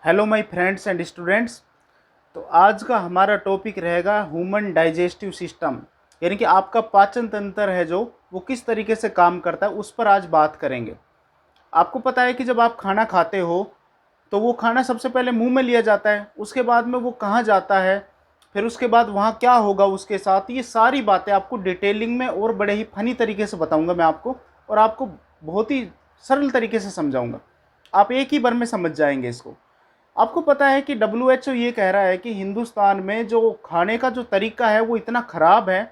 Hello my friends and students. तो आज का हमारा टॉपिक रहेगा ह्यूमन डाइजेस्टिव सिस्टम, यानी कि आपका पाचन तंत्र है जो वो किस तरीके से काम करता है, उस पर आज बात करेंगे। आपको पता है कि जब आप खाना खाते हो तो वो खाना सबसे पहले मुंह में लिया जाता है, उसके बाद में वो कहाँ जाता है, फिर उसके बाद वहाँ क्या होगा उसके साथ, ये सारी बातें आपको डिटेलिंग में और बड़े ही फनी तरीके से बताऊँगा मैं आपको, और आपको बहुत ही सरल तरीके से समझाऊँगा। आप एक ही बार में समझ जाएंगे इसको। आपको पता है कि WHO ये कह रहा है कि हिंदुस्तान में जो खाने का जो तरीका है वो इतना ख़राब है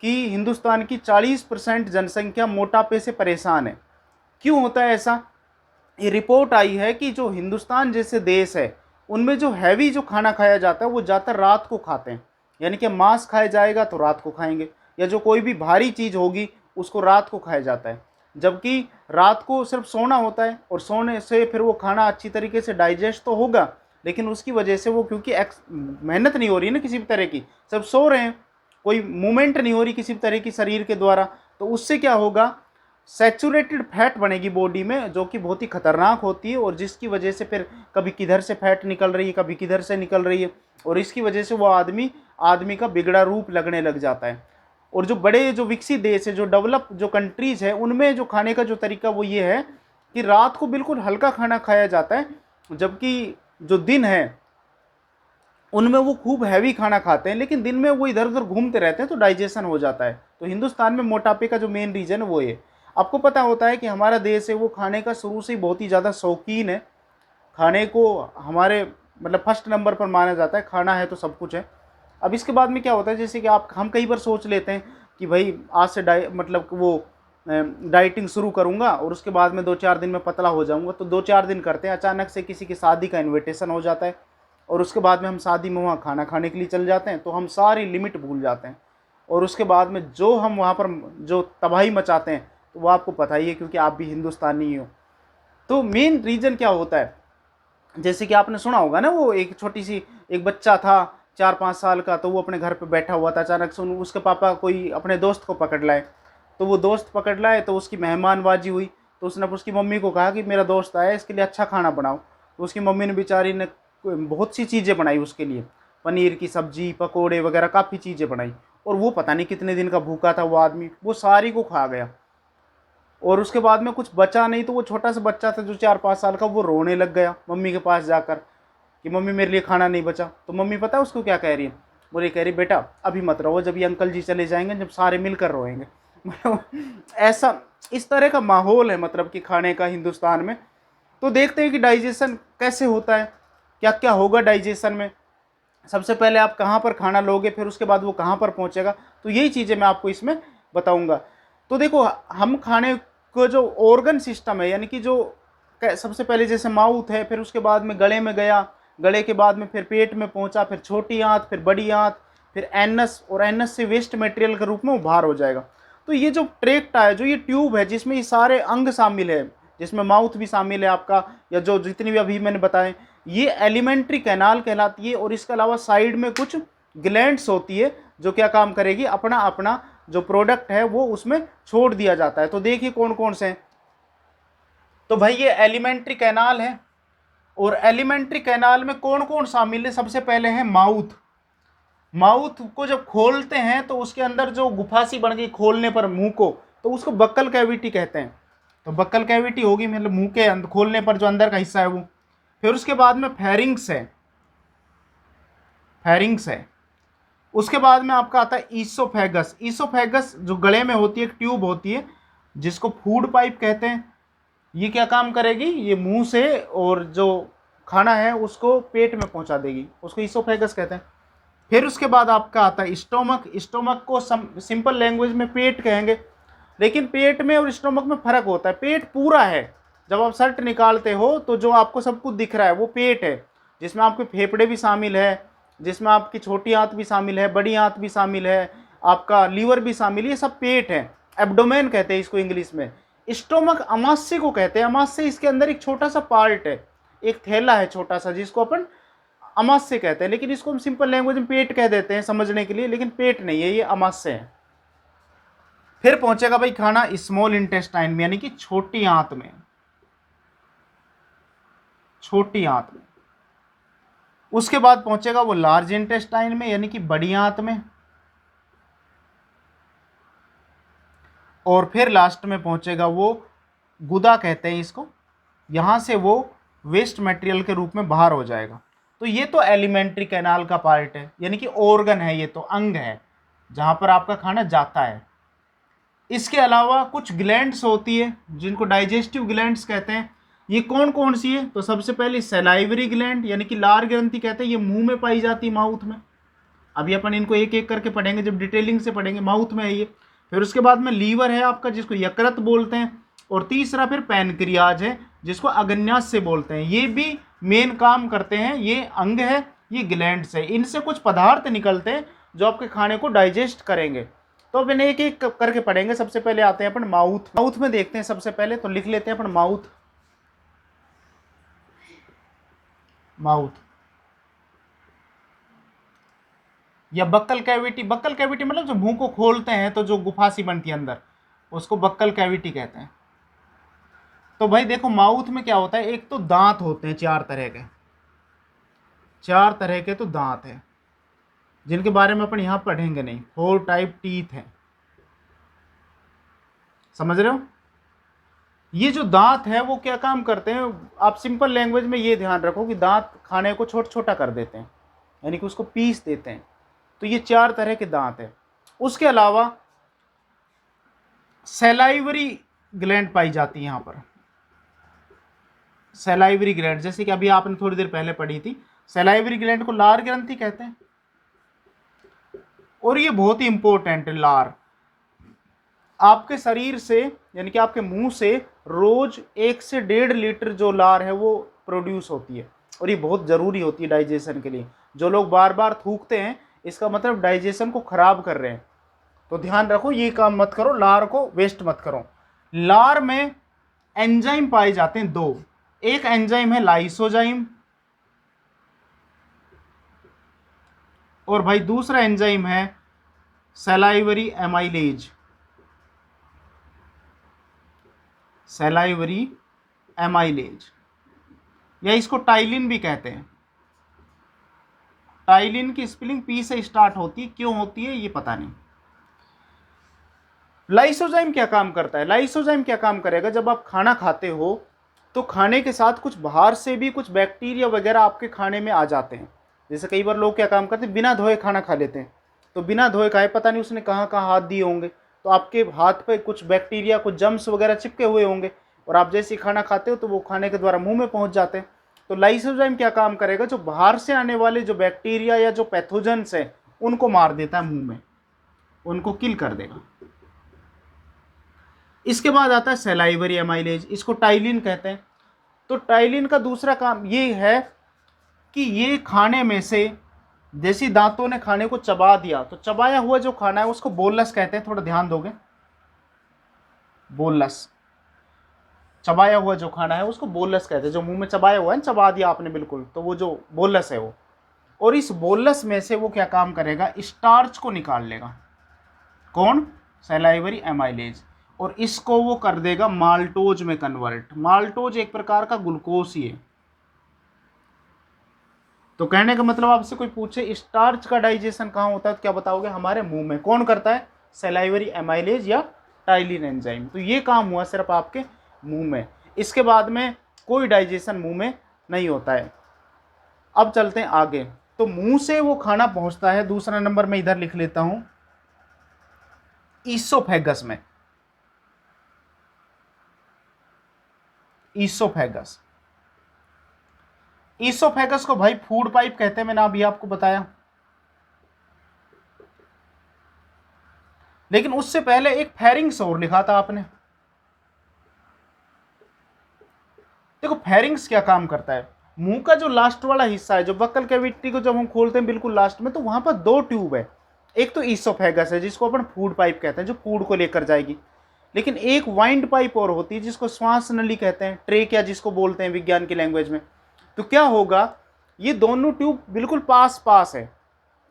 कि हिंदुस्तान की 40% जनसंख्या मोटापे से परेशान है। क्यों होता है ऐसा? ये रिपोर्ट आई है कि जो हिंदुस्तान जैसे देश है उनमें जो हैवी जो खाना खाया जाता है वो ज़्यादातर रात को खाते हैं, यानी कि मांस खाया जाएगा तो रात को खाएंगे, या जो कोई भी भारी चीज़ होगी उसको रात को खाया जाता है। जबकि रात को सिर्फ सोना होता है, और सोने से फिर वो खाना अच्छी तरीके से डाइजेस्ट तो होगा, लेकिन उसकी वजह से वो क्योंकि मेहनत नहीं हो रही है ना किसी भी तरह की, सब सो रहे हैं, कोई मूवमेंट नहीं हो रही किसी भी तरह की शरीर के द्वारा, तो उससे क्या होगा, सैचुरेटेड फैट बनेगी बॉडी में, जो कि बहुत ही खतरनाक होती है, और जिसकी वजह से फिर कभी किधर से फैट निकल रही है, कभी किधर से निकल रही है, और इसकी वजह से वो आदमी आदमी का बिगड़ा रूप लगने लग जाता है। और जो बड़े जो विकसित देश है, जो डेवलप जो कंट्रीज है, उनमें जो खाने का जो तरीका वो ये है कि रात को बिल्कुल हल्का खाना खाया जाता है, जबकि जो दिन है उनमें वो खूब हैवी खाना खाते हैं, लेकिन दिन में वो इधर उधर घूमते रहते हैं तो डाइजेशन हो जाता है। तो हिंदुस्तान में मोटापे का जो मेन रीज़न है वो ये। आपको पता होता है कि हमारा देश है वो खाने का शुरू से ही बहुत ही ज़्यादा शौकीन है। खाने को हमारे मतलब फर्स्ट नंबर पर माना जाता है, खाना है तो सब कुछ है। अब इसके बाद में क्या होता है, जैसे कि हम कई बार सोच लेते हैं कि भाई आज से मतलब वो डाइटिंग शुरू करूँगा और उसके बाद में 2-4 दिन में पतला हो जाऊँगा, तो 2-4 दिन करते हैं, अचानक से किसी की शादी का इन्विटेशन हो जाता है, और उसके बाद में हम शादी में वहाँ खाना खाने के लिए चल जाते हैं, तो हम सारी लिमिट भूल जाते हैं, और उसके बाद में जो हम वहाँ पर जो तबाही मचाते हैं तो वो आपको पता ही है, क्योंकि आप भी हिंदुस्तानी ही हो। तो मेन रीज़न क्या होता है, जैसे कि आपने सुना होगा ना, वो एक छोटी सी एक बच्चा था 4-5 साल का, तो वो अपने घर पे बैठा हुआ था, अचानक से उसके पापा कोई अपने दोस्त को पकड़ लाए, तो वो दोस्त पकड़ लाए तो उसकी मेहमानबाजी हुई, तो उसने उसकी मम्मी को कहा कि मेरा दोस्त आया, इसके लिए अच्छा खाना बनाओ। तो उसकी मम्मी ने बेचारी ने बहुत सी चीज़ें बनाई उसके लिए, पनीर की सब्जी, पकोड़े वगैरह काफ़ी चीज़ें बनाई, और वो पता नहीं कितने दिन का भूखा था वो आदमी, वो सारी को खा गया, और उसके बाद में कुछ बचा नहीं, तो वो छोटा सा बच्चा था जो 4-5 साल का, वो रोने लग गया मम्मी के पास जाकर कि मम्मी मेरे लिए खाना नहीं बचा। तो मम्मी पता है उसको क्या कह रही है, बोले कह रही बेटा अभी मत रहो, जब ये अंकल जी चले जाएंगे जब सारे मिलकर रोएंगे। ऐसा इस तरह का माहौल है मतलब कि खाने का हिंदुस्तान में। तो देखते हैं कि डाइजेशन कैसे होता है, क्या क्या होगा डाइजेशन में। सबसे पहले आप कहाँ पर खाना लोगे, फिर उसके बाद वो कहाँ पर पहुँचेगा, तो यही चीज़ें मैं आपको इसमें बताऊँगा। तो देखो, हम खाने को जो ऑर्गन सिस्टम है, यानी कि जो सबसे पहले जैसे माउथ है, फिर उसके बाद में गले में गया, गले के बाद में फिर पेट में पहुंचा, फिर छोटी आंत, फिर बड़ी आंत, फिर एनस, और एनस से वेस्ट मटेरियल के रूप में वो बाहर हो जाएगा। तो ये जो ट्रैक्ट है, जो ये ट्यूब है जिसमें ये सारे अंग शामिल है, जिसमें माउथ भी शामिल है आपका, या जो जितनी भी अभी मैंने बताए, ये एलिमेंट्री कैनाल कहलाती है। और इसके अलावा साइड में कुछ ग्लैंड्स होती है जो क्या काम करेगी, अपना अपना जो प्रोडक्ट है वो उसमें छोड़ दिया जाता है। तो देखिए कौन कौन से हैं। तो भाई ये एलिमेंट्री कैनाल है, और एलिमेंट्री कैनाल में कौन कौन शामिल है, सबसे पहले है माउथ। माउथ को जब खोलते हैं तो उसके अंदर जो गुफासी बन गई खोलने पर मुंह को, तो उसको बक्कल कैविटी कहते हैं। तो बक्कल कैविटी होगी मतलब मुंह के अंदर खोलने पर जो अंदर का हिस्सा है वो। फिर उसके बाद में फेरिंग्स है, फेरिंग्स है। उसके बाद में आपका आता है ईसोफेगस। ईसोफेगस जो गले में होती है, एक ट्यूब होती है जिसको फूड पाइप कहते हैं। ये क्या काम करेगी, ये मुंह से और जो खाना है उसको पेट में पहुंचा देगी, उसको ईसोफेगस कहते हैं। फिर उसके बाद आपका आता है स्टोमक। स्टोमक को सिंपल लैंग्वेज में पेट कहेंगे, लेकिन पेट में और स्टोमक में फर्क होता है। पेट पूरा है, जब आप शर्ट निकालते हो तो जो आपको सब कुछ दिख रहा है वो पेट है, जिसमें आपके फेफड़े भी शामिल है, जिसमें आपकी छोटी आंत भी शामिल है, बड़ी आंत भी शामिल है, आपका लीवर भी शामिल है, ये सब पेट है। एब्डोमेन कहते हैं इसको इंग्लिश में। स्टोमक अमाशय को कहते हैं। अमाशय इसके अंदर एक छोटा सा पार्ट है, एक थैला है छोटा सा, जिसको अपन अमाशय कहते हैं, लेकिन इसको हम सिंपल लैंग्वेज में पेट कह देते हैं समझने के लिए, लेकिन पेट नहीं है, ये अमाशय है। फिर पहुंचेगा भाई खाना स्मॉल इंटेस्टाइन में, यानी कि छोटी आंत में, छोटी आंत में। उसके बाद पहुंचेगा वो लार्ज इंटेस्टाइन में यानी कि बड़ी आंत में, और फिर लास्ट में पहुंचेगा वो गुदा कहते हैं इसको, यहाँ से वो वेस्ट मटेरियल के रूप में बाहर हो जाएगा। तो ये तो एलिमेंट्री कैनाल का पार्ट है, यानी कि ऑर्गन है, ये तो अंग है जहाँ पर आपका खाना जाता है। इसके अलावा कुछ ग्लैंड्स होती है जिनको डाइजेस्टिव ग्लैंड्स कहते हैं। ये कौन कौन सी है? तो सबसे पहले सलाइवरी ग्लैंड यानी कि लार ग्रंथि कहते हैं, ये मुंह में पाई जाती है, माउथ में। अभी अपन इनको एक एक करके पढ़ेंगे, जब डिटेलिंग से पढ़ेंगे। माउथ में है ये। फिर उसके बाद में लीवर है आपका, जिसको यकृत बोलते हैं। और तीसरा फिर पैनक्रियाज है, जिसको अग्न्यास से बोलते हैं। ये भी मेन काम करते हैं, ये अंग है, ये ग्लैंड्स है। इनसे कुछ पदार्थ निकलते हैं जो आपके खाने को डाइजेस्ट करेंगे। तो अपन एक एक करके पढ़ेंगे। सबसे पहले आते हैं अपन माउथ। माउथ में देखते हैं सबसे पहले, तो लिख लेते हैं अपन माउथ। माउथ या बक्कल कैविटी। बक्कल कैविटी मतलब जो मुंह को खोलते हैं तो जो गुफा सी बनती है अंदर, उसको बक्कल कैविटी कहते हैं। तो भाई देखो, माउथ में क्या होता है, एक तो दांत होते हैं चार तरह के। चार तरह के तो दांत हैं, जिनके बारे में अपन यहाँ पढ़ेंगे नहीं। 4 टाइप टीथ हैं, समझ रहे हो। ये जो दांत है वो क्या काम करते हैं, आप सिंपल लैंग्वेज में ये ध्यान रखो कि दांत खाने को छोटा छोटा कर देते हैं, यानी कि उसको पीस देते हैं। तो ये चार तरह के दांत हैं। उसके अलावा सैलाइवरी ग्लैंड पाई जाती है यहाँ पर। सैलाइवरी ग्लैंड, जैसे कि अभी आपने थोड़ी देर पहले पढ़ी थी, सैलाइवरी ग्लैंड को लार ग्रंथि कहते हैं। और ये बहुत ही इंपॉर्टेंट है लार। आपके शरीर से यानी कि आपके मुंह से रोज 1 से 1.5 लीटर जो लार है वो प्रोड्यूस होती है, और ये बहुत ज़रूरी होती है डाइजेशन के लिए। जो लोग बार बार थूकते हैं, इसका मतलब डाइजेशन को ख़राब कर रहे हैं। तो ध्यान रखो, ये काम मत करो, लार को वेस्ट मत करो। लार में एंजाइम पाए जाते हैं 2। एक एंजाइम है लाइसोजाइम, और भाई दूसरा एंजाइम है सैलाइवरी एमाइलेज। सैलाइवरी एमाइलेज, या इसको टाइलिन भी कहते हैं। टाइलिन की स्पेलिंग पी से स्टार्ट होती है, क्यों होती है ये पता नहीं। लाइसोजाइम क्या काम करता है? लाइसोजाइम क्या काम करेगा, जब आप खाना खाते हो तो खाने के साथ कुछ बाहर से भी कुछ बैक्टीरिया वगैरह आपके खाने में आ जाते हैं। जैसे कई बार लोग क्या काम करते हैं, बिना धोए खाना खा लेते हैं। तो बिना धोए खाए, पता नहीं उसने कहाँ कहाँ हाथ दिए होंगे, तो आपके हाथ पे कुछ बैक्टीरिया, कुछ जम्स वगैरह चिपके हुए होंगे, और आप जैसे खाना खाते हो तो वो खाने के द्वारा मुंह में पहुंच जाते हैं। तो लाइसोजाइम क्या काम करेगा, जो बाहर से आने वाले जो बैक्टीरिया या जो पैथोजेंस हैं उनको मार देता है मुंह में, उनको किल कर देगा। इसके बाद आता है सैलाइवरी एमाइलेज, इसको टाइलिन कहते हैं। तो टाइलिन का दूसरा काम ये है कि ये खाने में से, जैसे दांतों ने खाने को चबा दिया, तो चबाया हुआ जो खाना है उसको बोलस कहते हैं। थोड़ा ध्यान दोगे, बोलस, चबाया हुआ जो खाना है उसको बोलस कहते हैं। जो मुंह में चबाया हुआ है, चबा दिया आपने बिल्कुल, तो वो जो बोलस है वो। और इस बोलस में से वो क्या काम करेगा, स्टार्च को निकाल लेगा। कौन? Salivary amylase. और इसको वो कर देगा माल्टोज में कन्वर्ट। माल्टोज एक प्रकार का ग्लूकोज ही है। तो कहने का मतलब, आपसे कोई पूछे स्टार्च का डाइजेशन कहाँ होता है, तो क्या बताओगे, हमारे मुंह में। कौन करता है? सैलाइवरी एमाइलेज या टाइलिन एंजाइम। तो ये काम हुआ सिर्फ आपके मुंह में। इसके बाद में कोई डाइजेशन मुंह में नहीं होता है। अब चलते हैं आगे। तो मुंह से वो खाना पहुंचता है, दूसरा नंबर में इधर लिख लेता हूं, ईसोफेगस में। ईसोफेगस, ईसोफेगस को भाई फूड पाइप कहते हैं, मैंने अभी आपको बताया। लेकिन उससे पहले एक फेरिंग्स और लिखा था आपने। देखो फेरिंग्स क्या काम करता है, मुंह का जो लास्ट वाला हिस्सा है, जो बक्कल कैविटी को जब हम खोलते हैं बिल्कुल लास्ट में, तो वहां पर 2 ट्यूब है। एक तो ईसोफेगस है जिसको अपन फूड पाइप कहते हैं, जो फूड को लेकर जाएगी। लेकिन एक वाइंड पाइप और होती है जिसको श्वास नली कहते हैं, ट्रेकिया जिसको बोलते हैं विज्ञान की लैंग्वेज में। तो क्या होगा, ये दोनों ट्यूब बिल्कुल पास पास है।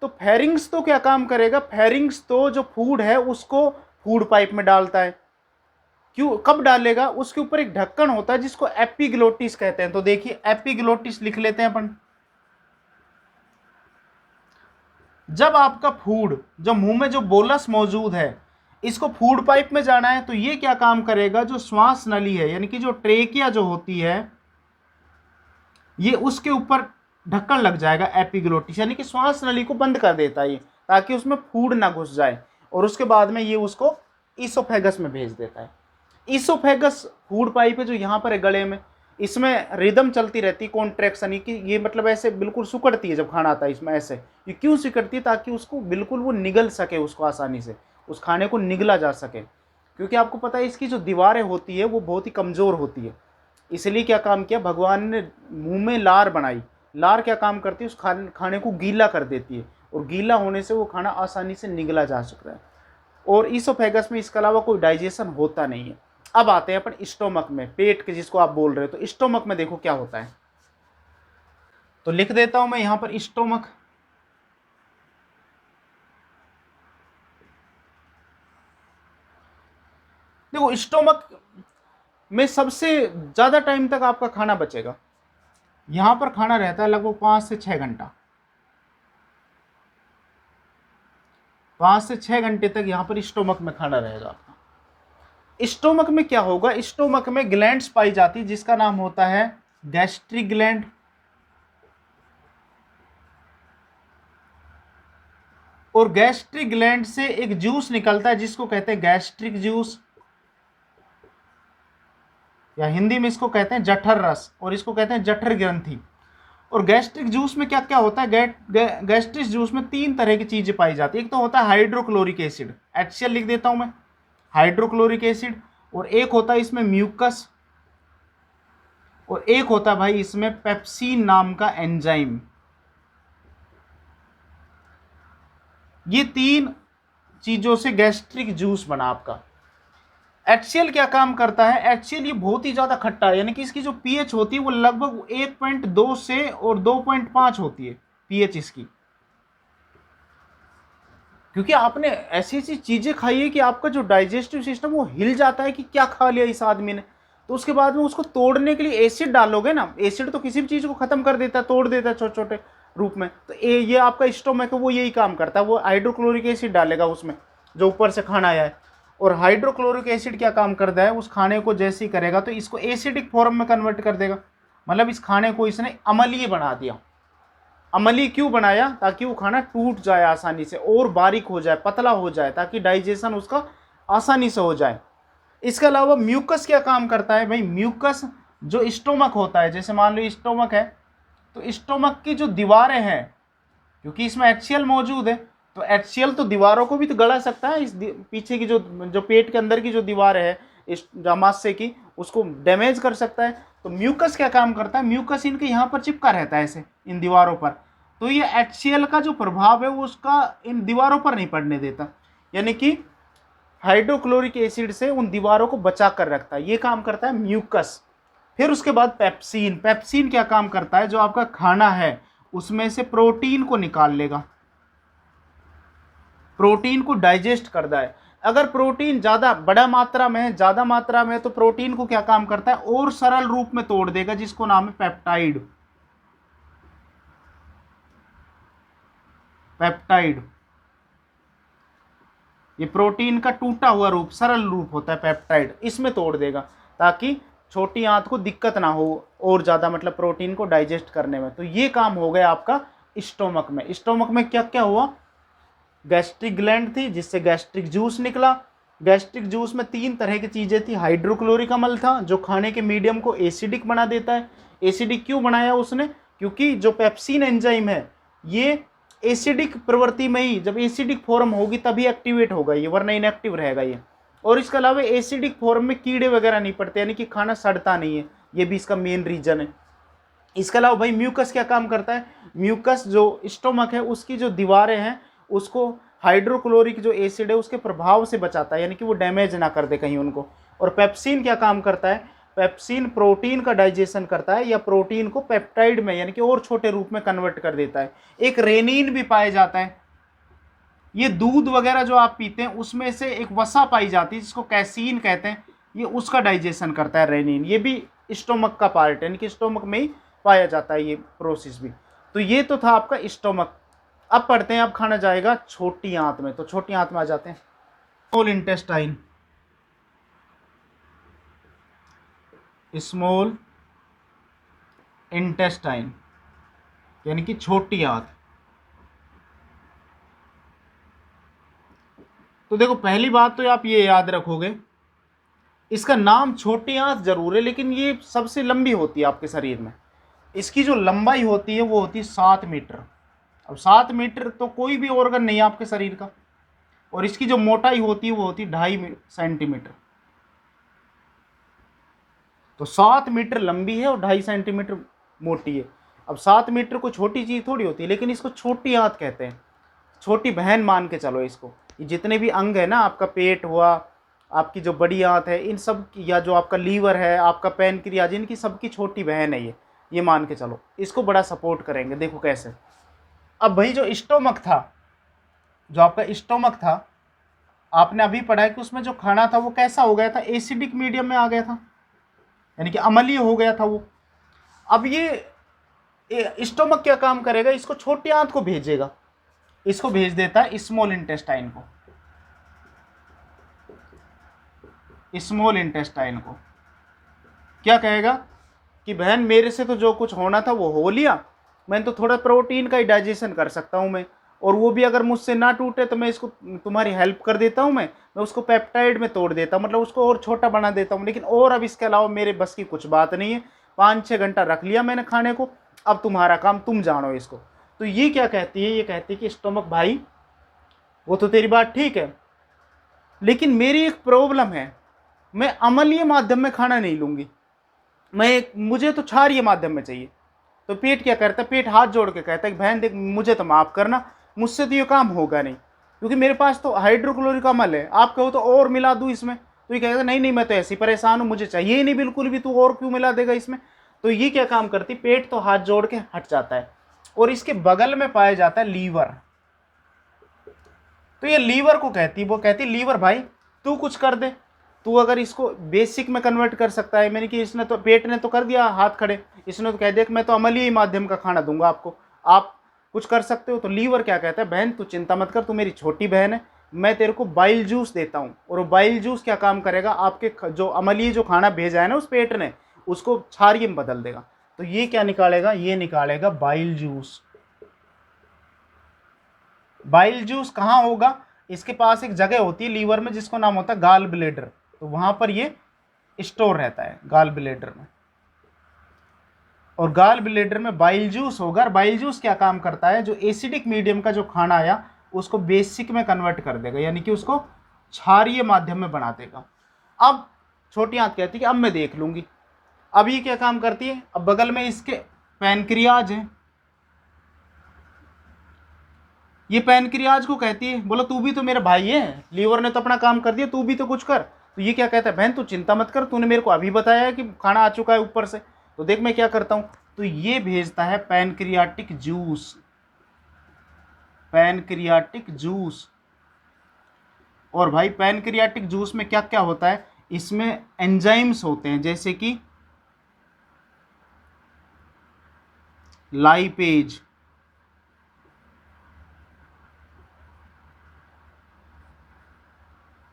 तो फेरिंग्स तो क्या काम करेगा, फेरिंग्स तो जो फूड है उसको फूड पाइप में डालता है। क्यों, कब डालेगा, उसके ऊपर एक ढक्कन होता है जिसको एपिग्लोटिस कहते हैं। तो देखिए एपिग्लोटिस लिख लेते हैं अपन। जब आपका फूड, जो मुंह में जो बोलस मौजूद है, इसको फूड पाइप में जाना है, तो ये क्या काम करेगा, जो श्वास नली है यानी कि जो ट्रेकिया जो होती है, ये उसके ऊपर ढक्कन लग जाएगा एपिग्लोटिस, यानी कि श्वास नली को बंद कर देता है ये, ताकि उसमें फूड ना घुस जाए, और उसके बाद में ये उसको ईसोफेगस में भेज देता है। ईसोफेगस फूड पाइप है जो यहाँ पर है गले में, इसमें रिदम चलती रहती है कॉन्ट्रैक्शन की, ये मतलब ऐसे बिल्कुल सिकुड़ती है जब खाना आता है इसमें ऐसे। ये क्यों सिकुड़ती है, ताकि उसको बिल्कुल वो निगल सके, उसको आसानी से उस खाने को निगला जा सके, क्योंकि आपको पता है इसकी जो दीवारें होती है वो बहुत ही कमज़ोर होती है। इसलिए क्या काम किया भगवान ने, मुंह में लार बनाई। लार क्या काम करती है, उस खाने को गीला कर देती है, और गीला होने से वो खाना आसानी से निगला जा सकता है। और ईसोफेगस में इसके अलावा कोई डाइजेशन होता नहीं है। अब आते हैं अपन स्टोमक में, पेट के जिसको आप बोल रहे हो, तो स्टोमक में देखो क्या होता है। तो लिख देता हूं मैं यहां पर स्टोमक। देखो स्टोमक में सबसे ज्यादा टाइम तक आपका खाना बचेगा। यहां पर खाना रहता है लगभग 5 से 6 घंटा, 5 से 6 घंटे तक यहां पर स्टोमक में खाना रहेगा आपका। स्टोमक में क्या होगा, स्टोमक में ग्लैंड्स पाई जाती है जिसका नाम होता है गैस्ट्रिक ग्लैंड, और गैस्ट्रिक ग्लैंड से एक जूस निकलता है जिसको कहते हैं गैस्ट्रिक जूस, या हिंदी में इसको कहते हैं जठर रस, और इसको कहते हैं जठर ग्रंथि। और गैस्ट्रिक जूस में क्या क्या होता है, गैस्ट्रिक जूस में 3 तरह की चीजें पाई जाती है। एक तो होता है हाइड्रोक्लोरिक एसिड, HCl लिख देता हूं मैं, हाइड्रोक्लोरिक एसिड, और एक होता है इसमें म्यूकस, और एक होता है भाई इसमें पेप्सिन नाम का एंजाइम। ये 3 चीजों से गैस्ट्रिक जूस बना आपका। HCl क्या काम करता है, HCl ये बहुत ही ज्यादा खट्टा है, यानी कि इसकी जो pH होती है वो लगभग 1.2 से और 2.5 होती है pH इसकी। क्योंकि आपने ऐसी ऐसी चीजें खाई है कि आपका जो डाइजेस्टिव सिस्टम वो हिल जाता है कि क्या खा लिया इस आदमी ने। तो उसके बाद में उसको तोड़ने के लिए एसिड डालोगे ना, एसिड तो किसी भी चीज को खत्म कर देता है, तोड़ देता है छोटे छोटे रूप में। तो ये आपका स्टोमक है वो यही काम करता है, वो हाइड्रोक्लोरिक एसिड डालेगा उसमें जो ऊपर से खाना आया है। और हाइड्रोक्लोरिक एसिड क्या काम करता है, उस खाने को जैसे ही करेगा तो इसको एसिडिक फॉर्म में कन्वर्ट कर देगा, मतलब इस खाने को इसने अम्लीय बना दिया। अम्लीय क्यों बनाया, ताकि वो खाना टूट जाए आसानी से और बारीक हो जाए, पतला हो जाए, ताकि डाइजेशन उसका आसानी से हो जाए। इसके अलावा म्यूकस क्या काम करता है भाई, म्यूकस जो स्टोमक होता है, जैसे मान लो स्टोमक है, तो स्टोमक की जो दीवारें हैं, क्योंकि इसमें HCl मौजूद है, तो HCl तो दीवारों को भी तो गला सकता है। इस पीछे की जो पेट के अंदर की जो दीवार है इस अमाशय की, उसको डैमेज कर सकता है। तो म्यूकस क्या काम करता है, म्यूकस इनके यहाँ पर चिपका रहता है ऐसे इन दीवारों पर, तो ये HCl का जो प्रभाव है वो उसका इन दीवारों पर नहीं पड़ने देता, यानी कि हाइड्रोक्लोरिक एसिड से उन दीवारों को बचा कर रखता है। ये काम करता है म्यूकस। फिर उसके बाद पेप्सिन, पेप्सिन क्या काम करता है, जो आपका खाना है उसमें से प्रोटीन को निकाल लेगा, प्रोटीन को डाइजेस्ट करता है। अगर प्रोटीन ज़्यादा बड़ा मात्रा में है, ज़्यादा मात्रा में है, तो प्रोटीन को क्या काम करता है, और सरल रूप में तोड़ देगा, जिसको नाम है पेप्टाइड। पेप्टाइड ये प्रोटीन का टूटा हुआ रूप, सरल रूप होता है पेप्टाइड, इसमें तोड़ देगा, ताकि छोटी आंत को दिक्कत ना हो और ज़्यादा मतलब प्रोटीन को डाइजेस्ट करने में। तो ये काम हो गया आपका स्टोमक में। स्टोमक में क्या क्या हुआ, गैस्ट्रिक ग्लैंड थी जिससे गैस्ट्रिक जूस निकला। गैस्ट्रिक जूस में 3 तरह की चीज़ें थी, हाइड्रोक्लोरिक अम्ल था जो खाने के मीडियम को एसिडिक बना देता है। एसिडिक क्यों बनाया उसने, क्योंकि जो पेप्सिन एंजाइम है ये एसिडिक प्रवृत्ति में ही, जब एसिडिक फॉर्म होगी तभी एक्टिवेट होगा ये, वरना इनएक्टिव रहेगा ये। और इसके अलावा एसिडिक फॉर्म में कीड़े वगैरह नहीं पड़ते, यानी कि खाना सड़ता नहीं है, ये भी इसका मेन रीजन है। इसके अलावा भाई म्यूकस क्या काम करता है, म्यूकस जो स्टोमक है उसकी जो दीवारें हैं उसको हाइड्रोक्लोरिक जो एसिड है उसके प्रभाव से बचाता है, यानी कि वो डैमेज ना कर दे कहीं उनको। और पेप्सिन क्या काम करता है, पेप्सिन प्रोटीन का डाइजेशन करता है, या प्रोटीन को पेप्टाइड में यानी कि और छोटे रूप में कन्वर्ट कर देता है। एक रेनिन भी पाया जाता है, ये दूध वगैरह जो आप पीते हैं उसमें से एक वसा पाई जाती है जिसको कैसीन कहते हैं, ये उसका डाइजेशन करता है रेनिन। ये भी स्टोमक का पार्ट है, यानी कि स्टोमक में ही पाया जाता है ये प्रोसेस भी। तो ये तो था आपका स्टोमक। अब पढ़ते हैं, अब खाना जाएगा छोटी आंत में। तो छोटी आंत में आ जाते हैं। स्मॉल इंटेस्टाइन, स्मॉल इंटेस्टाइन यानी कि छोटी आंत। तो देखो पहली बात तो आप ये याद रखोगे, इसका नाम छोटी आंत जरूर है लेकिन ये सबसे लंबी होती है आपके शरीर में। इसकी जो लंबाई होती है वो होती है 7 मीटर। अब 7 मीटर तो कोई भी ऑर्गन नहीं है आपके शरीर का। और इसकी जो मोटाई होती है वो होती है 2.5 सेंटीमीटर। तो 7 मीटर लंबी है और 2.5 सेंटीमीटर मोटी है। अब 7 मीटर को छोटी चीज़ थोड़ी होती है, लेकिन इसको छोटी आंत कहते हैं, छोटी बहन मान के चलो इसको। ये जितने भी अंग है ना, आपका पेट हुआ, आपकी जो बड़ी आंत है, इन सब की, या जो आपका लीवर है, आपका पैनक्रियाज, इनकी सबकी छोटी बहन है ये मान के चलो। इसको बड़ा सपोर्ट करेंगे। देखो कैसे। अब भाई जो स्टोमक था, जो आपका स्टोमक था, आपने अभी पढ़ा है कि उसमें जो खाना था वो कैसा हो गया था, एसिडिक मीडियम में आ गया था, यानी कि अम्लीय हो गया था वो। अब ये स्टोमक क्या काम करेगा, इसको छोटी आंत को भेजेगा, इसको भेज देता है स्मॉल इंटेस्टाइन को। स्मॉल इंटेस्टाइन को क्या कहेगा कि बहन मेरे से तो जो कुछ होना था वो हो लिया, मैं तो थोड़ा प्रोटीन का ही डाइजेशन कर सकता हूँ मैं, और वो भी अगर मुझसे ना टूटे तो मैं इसको तुम्हारी हेल्प कर देता हूँ, मैं उसको पेप्टाइड में तोड़ देता हूँ, मतलब उसको और छोटा बना देता हूँ, लेकिन और अब इसके अलावा मेरे बस की कुछ बात नहीं है। 5-6 घंटा रख लिया मैंने खाने को, अब तुम्हारा काम, तुम जानो इसको। तो ये क्या कहती है, ये कहती है कि स्टोमक भाई वो तो तेरी बात ठीक है, लेकिन मेरी एक प्रॉब्लम है, मैं अम्लीय माध्यम में खाना नहीं लूँगी, मुझे तो क्षारीय माध्यम में चाहिए। तो पेट क्या करता है, पेट हाथ जोड़ के कहता है कि बहन देख मुझे तो माफ़ करना, मुझसे तो ये काम होगा नहीं, क्योंकि मेरे पास तो हाइड्रोक्लोरिक अम्ल है, आप कहो तो और मिला दूँ इसमें, तो ये कहेगा नहीं नहीं मैं तो ऐसी परेशान हूँ, मुझे चाहिए ही नहीं बिल्कुल भी, तू और क्यों मिला देगा इसमें। तो ये क्या काम करती, पेट तो हाथ जोड़ के हट जाता है। और इसके बगल में पाया जाता है लीवर। तो ये लीवर को कहती, वो कहती लीवर भाई तू कुछ कर दे, तू अगर इसको बेसिक में कन्वर्ट कर सकता है, मैंने कि इसने तो, पेट ने तो कर दिया हाथ खड़े, इसने तो कह दिया कि मैं तो अम्लीय माध्यम का खाना दूंगा आपको, आप कुछ कर सकते हो। तो लीवर क्या कहता है, बहन तू चिंता मत कर, तू मेरी छोटी बहन है, मैं तेरे को बाइल जूस देता हूँ। और वो बाइल जूस क्या काम करेगा, आपके जो अम्लीय जो खाना भेजा है ना उस पेट ने, उसको क्षारीय में बदल देगा। तो ये क्या निकालेगा, ये निकालेगा बाइल जूस। बाइल जूस कहाँ होगा, इसके पास एक जगह होती है लीवर में जिसको नाम होता है गाल ब्लेडर, तो वहां पर ये स्टोर रहता है गाल ब्लेडर में। और गाल ब्लेडर में बाइल जूस होगा, और बाइल जूस क्या काम करता है, जो एसिडिक मीडियम का जो खाना आया उसको बेसिक में कन्वर्ट कर देगा, यानी कि उसको क्षारीय माध्यम में बना देगा। अब छोटी आंत कहती है कि अब मैं देख लूंगी। अब ये क्या काम करती है, अब बगल में इसके पैनक्रियाज है, ये पैनक्रियाज को कहती है बोलो तू भी तो मेरा भाई है, लीवर ने तो अपना काम कर दिया, तू भी तो कुछ कर। तो ये क्या कहता है, बहन तू चिंता मत कर, तूने मेरे को अभी बताया है कि खाना आ चुका है ऊपर से, तो देख मैं क्या करता हूँ। तो ये भेजता है पैनक्रियाटिक जूस, पैनक्रियाटिक जूस। और भाई पैनक्रियाटिक जूस में क्या क्या होता है, इसमें एंजाइम्स होते हैं, जैसे कि लाइपेज,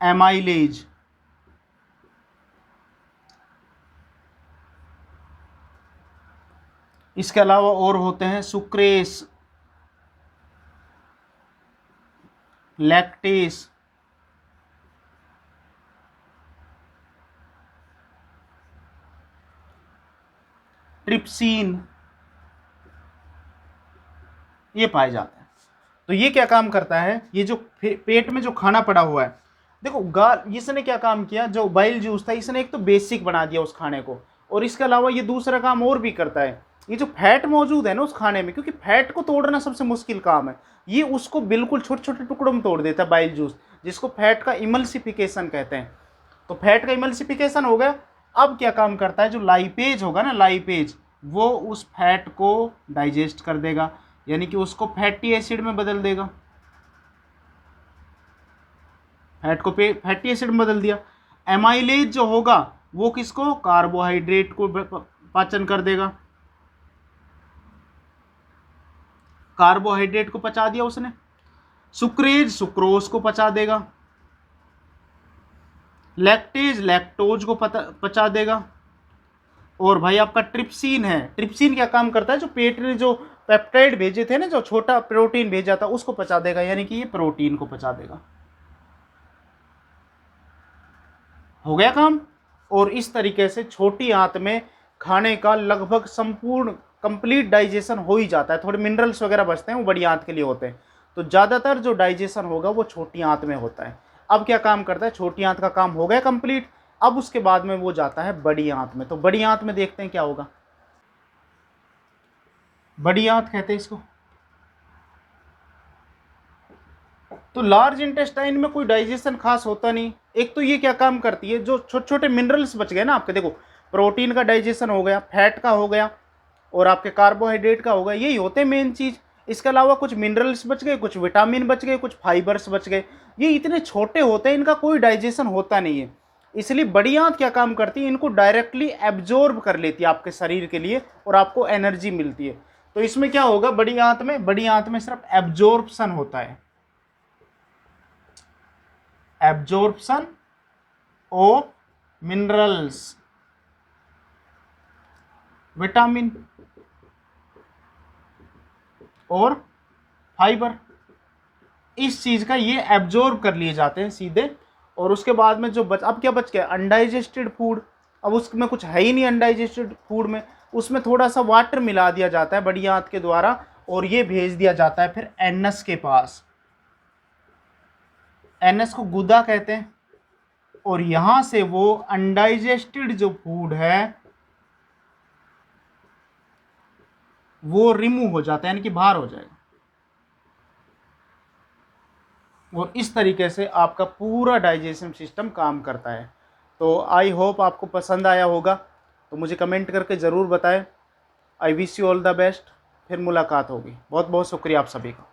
एमाइलेज, इसके अलावा और होते हैं सुक्रेस, लैक्टेस, ट्रिप्सिन, ये पाए जाते हैं। तो ये क्या काम करता है, ये जो पेट में जो खाना पड़ा हुआ है, देखो गाल, इसने क्या काम किया, जो बाइल जूस था इसने एक तो बेसिक बना दिया उस खाने को, और इसके अलावा ये दूसरा काम और भी करता है, ये जो फैट मौजूद है ना उस खाने में, क्योंकि फैट को तोड़ना सबसे मुश्किल काम है, ये उसको बिल्कुल छोटे छोटे टुकड़ों में तोड़ देता है बाइल जूस, जिसको फैट का इमल्सिफिकेशन कहते हैं। तो फैट का इमल्सिफिकेशन हो गया। अब क्या काम करता है, जो लाइपेज होगा ना, लाइपेज, वो उस फैट को डाइजेस्ट कर देगा, यानी कि उसको फैटी एसिड में बदल देगा, फैट को फैटी एसिड में बदल दिया। एमाइलेज जो होगा वो किसको, कार्बोहाइड्रेट को पाचन कर देगा, कार्बोहाइड्रेट को पचा दिया उसने, सुक्रेज सुक्रोज को पचा देगा, लैक्टेज लैक्टोज को पचा देगा, और भाई आपका ट्रिप्सिन है, ट्रिप्सिन क्या काम करता है, जो पेट ने जो पेप्टाइड भेजे थे ना, जो छोटा प्रोटीन भेजा था उसको पचा देगा, यानी कि ये प्रोटीन को पचा देगा। हो गया काम। और इस तरीके से छोटी आंत में खाने का लगभग संपूर्ण कंप्लीट डाइजेशन हो ही जाता है। थोड़े मिनरल्स वगैरह बचते हैं, वो बड़ी आंत के लिए होते हैं, तो ज़्यादातर जो डाइजेशन होगा वो छोटी आंत में होता है। अब क्या काम करता है, छोटी आंत का काम हो गया कंप्लीट, अब उसके बाद में वो जाता है बड़ी आंत में। तो बड़ी आंत में देखते हैं क्या होगा। बड़ी आंत कहते हैं इसको। तो लार्ज इंटेस्टाइन में कोई डाइजेशन खास होता नहीं। एक तो ये क्या काम करती है, जो छोटे छोटे मिनरल्स बच गए ना आपके, देखो प्रोटीन का डाइजेशन हो गया, फैट का हो गया, और आपके कार्बोहाइड्रेट का हो गया, यही होते हैं मेन चीज़। इसके अलावा कुछ मिनरल्स बच गए, कुछ विटामिन बच गए, कुछ फाइबर्स बच गए, ये इतने छोटे होते हैं, इनका कोई डाइजेशन होता नहीं है। इसलिए बड़ी आंत क्या काम करती है, इनको डायरेक्टली एब्जॉर्ब कर लेती है आपके शरीर के लिए, और आपको एनर्जी मिलती है। तो इसमें क्या होगा, बड़ी आंत में सिर्फ एब्जॉर्प्शन होता है, एब्जॉर्प्शन ऑफ मिनरल्स, विटामिन और फाइबर, इस चीज का ये एब्जॉर्ब कर लिए जाते हैं सीधे। और उसके बाद में जो अब क्या बच गया, अनडाइजेस्टेड फूड। अब उसमें कुछ है ही नहीं अनडाइजेस्टेड फूड में, उसमें थोड़ा सा वाटर मिला दिया जाता है बड़ी आंत के द्वारा, और ये भेज दिया जाता है फिर एनस के पास। एनस को गुदा कहते हैं, और यहां से वो अनडाइजेस्टेड जो फूड है वो रिमूव हो जाता है, यानी कि बाहर हो जाएगा। और इस तरीके से आपका पूरा डाइजेशन सिस्टम काम करता है। तो आई होप आपको पसंद आया होगा, तो मुझे कमेंट करके ज़रूर बताएं। I wish you all the best. फिर मुलाकात होगी। बहुत बहुत शुक्रिया आप सभी का।